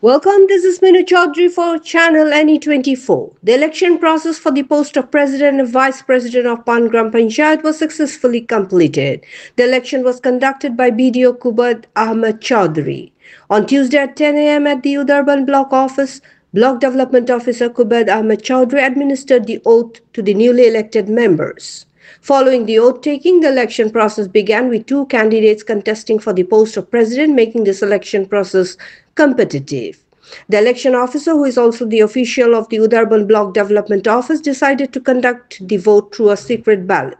Welcome, this is Minu Chaudhary for channel NE24. The election process for the post of President and Vice President of Pangram Panchayat was successfully completed. The election was conducted by BDO Kubad Ahmed Chaudhary. On Tuesday at 10 a.m. at the Udarban Block Office, Block Development Officer Kubad Ahmed Chaudhary administered the oath to the newly elected members. Following the oath-taking, the election process began with two candidates contesting for the post of president, making this election process competitive. The election officer, who is also the official of the Udarban Block Development Office, decided to conduct the vote through a secret ballot.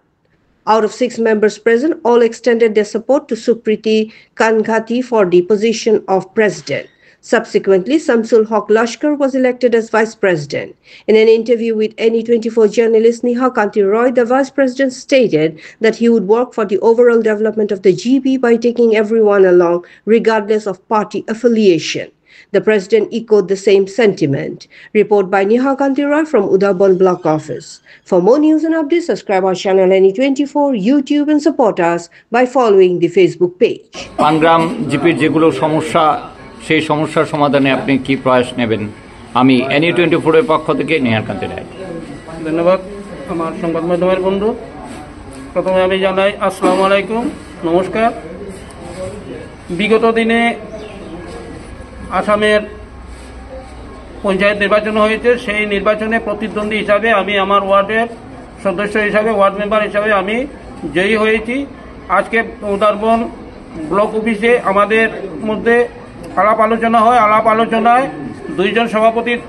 Out of 6 members present, all extended their support to Supriti Kanghati for the position of president. Subsequently, Samsul Haq Lashkar was elected as vice president. In an interview with NE24 journalist Neha Kanti Roy, the vice president stated that he would work for the overall development of the GB by taking everyone along, regardless of party affiliation. The president echoed the same sentiment. Report by Neha Kanti Roy from Udarban Block Office. For more news and updates, subscribe our channel NE24, YouTube and support us by following the Facebook page. Pangram জিপির যেগুলো সমস্যা সেই সমস্যার সমাধানে আপনি কি প্রয়াস নেবেন? আমি NE24 এর পক্ষ থেকে নেহা কান্তি রায়। ধন্যবাদ আমার সংবাদ মাধ্যমের বন্ধু। প্রথমে আমি জানাই আসসালামু আলাইকুম, নমস্কার। বিগত দিনে আসামের পঞ্চায়েত নির্বাচন হয়েছে, সেই নির্বাচনে প্রতিদ্বন্দ্বী হিসাবে আমি আমার ওয়ার্ডের সদস্য হিসাবে, ওয়ার্ড মেম্বার হিসাবে আমি জয়ী হয়েছি। আজকে উদারবন ব্লক অফিসে আমাদের মধ্যে আলাপ আলোচনা হয়। আলাপ আলোচনায় 2 জন সভাপতির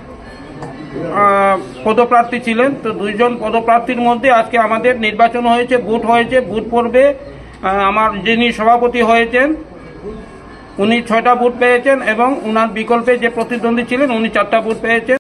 পদপ্রার্থী ছিলেন, তো 2 জন পদপ্রার্থীর মধ্যে আজকে আমাদের নির্বাচন হয়েছে, ভোট হয়েছে। ভোট পর্বে আমার যিনি সভাপতি হয়েছেন উনি 6টা ভোট পেয়েছেন এবং উনার বিকল্পে যে প্রতিদ্বন্দ্বী ছিলেন উনি 4টা ভোট পেয়েছেন।